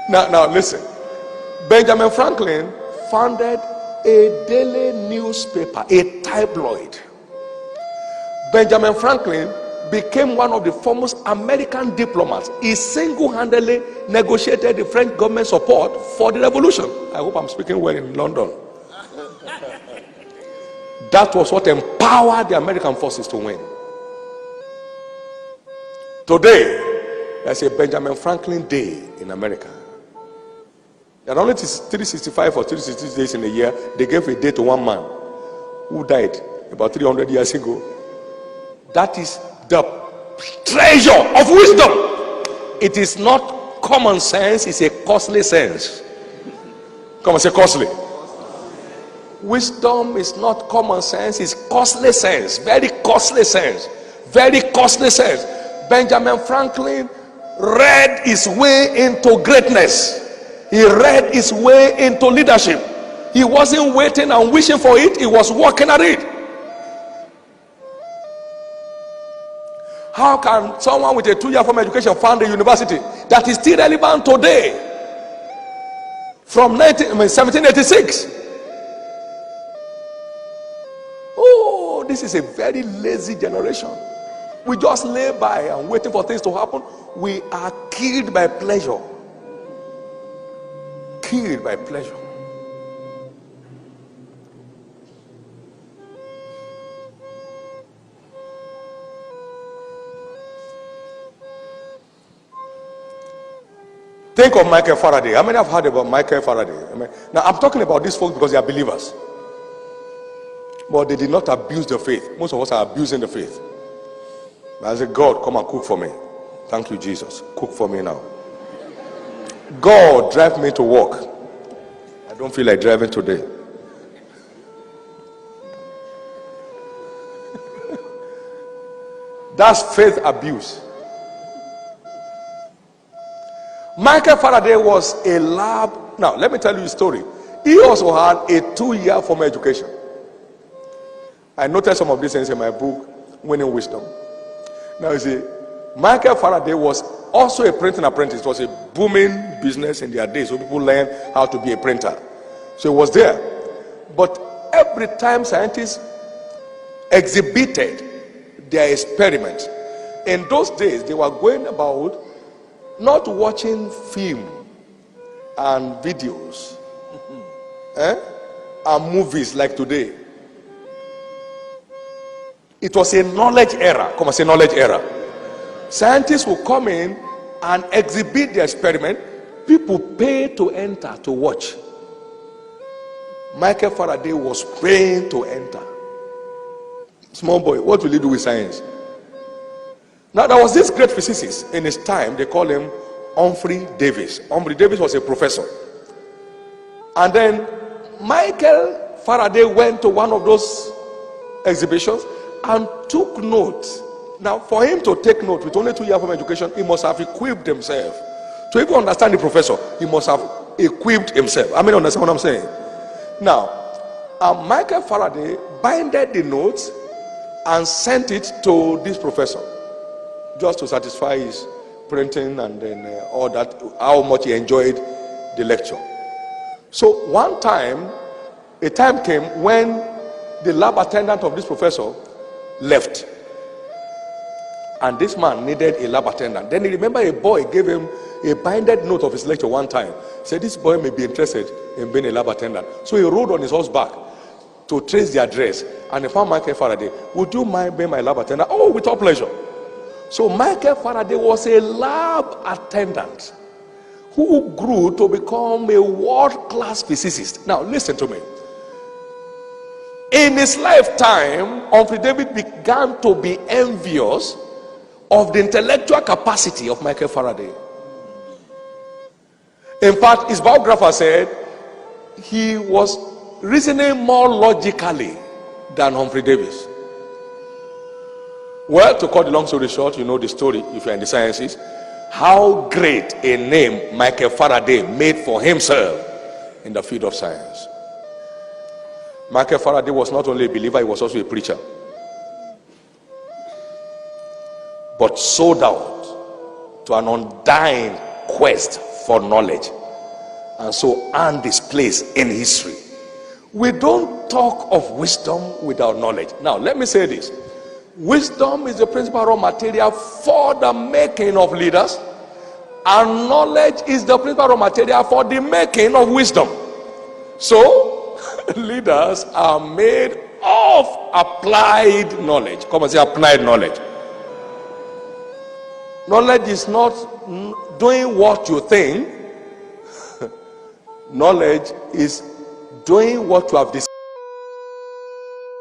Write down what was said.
Now listen. Benjamin Franklin founded a daily newspaper, a tabloid. Benjamin Franklin became one of the foremost American diplomats. He single-handedly negotiated the French government support for the revolution. I hope I'm speaking well in London. That was what empowered the American forces to win. Today, there's a Benjamin Franklin Day in America. There are only 365 or 360 days in a year. They gave a day to one man who died about 300 years ago. That is the treasure of wisdom. It is not common sense, it's a costly sense. Come on, say costly. Wisdom is not common sense, it's costly sense. Very costly sense. Very costly sense. Benjamin Franklin read his way into greatness. He read his way into leadership. He wasn't waiting and wishing for it, he was working at it. How can someone with a 2-year formal education found a university that is still relevant today? From 1786. Oh, this is a very lazy generation. We just lay by and waiting for things to happen. We are killed by pleasure. Killed by pleasure. Think of Michael Faraday. How many have heard about Michael Faraday? Now I'm talking about these folks because they are believers. But they did not abuse the faith. Most of us are abusing the faith. But I said, God, come and cook for me. Thank you, Jesus. Cook for me now. God, drive me to work. I don't feel like driving today. That's faith abuse. Michael Faraday was a lab. Now, let me tell you a story. He also had a 2-year formal education. I noted some of these things in my book, Winning Wisdom. Now, you see, Michael Faraday was also a printing apprentice. It was a booming business in their days, so people learned how to be a printer. So he was there. But every time scientists exhibited their experiment, in those days, they were going about not watching film and videos and movies like today. It was a knowledge era. Come on, say knowledge era. Scientists will come in and exhibit their experiment. People pay to enter to watch. Michael Faraday was paying to enter. Small boy, what will he do with science? Now, there was this great physicist in his time. They call him Humphrey Davis. Humphrey Davis was a professor. And then Michael Faraday went to one of those exhibitions and took notes. Now, for him to take note with only 2 years of education, he must have equipped himself. To even understand the professor, he must have equipped himself. I mean, understand what I'm saying? Now, Michael Faraday binded the notes and sent it to this professor, just to satisfy his printing and then all that, how much he enjoyed the lecture. So one time, a time came when the lab attendant of this professor left. And this man needed a lab attendant. Then he remembered a boy gave him a binded note of his lecture one time. Said this boy may be interested in being a lab attendant. So he rode on his horseback to trace the address. And he found Michael Faraday. Would you mind being my lab attendant? Oh, with all pleasure. So Michael Faraday was a lab attendant who grew to become a world-class physicist. Now listen to me. In his lifetime, Humphrey Davis began to be envious of the intellectual capacity of Michael Faraday. In fact, his biographer said he was reasoning more logically than Humphrey Davis. Well, to cut the long story short, you know the story if you're in the sciences, how great a name Michael Faraday made for himself in the field of science. Michael Faraday was not only a believer, he was also a preacher. But sold out to an undying quest for knowledge. and so earned his place in history. We don't talk of wisdom without knowledge. Now, let me say this. Wisdom is the principal raw material for the making of leaders, and knowledge is the principal raw material for the making of wisdom. So, leaders are made of applied knowledge. Come and say applied knowledge. Knowledge is not doing what you think. Knowledge is doing what you have decided.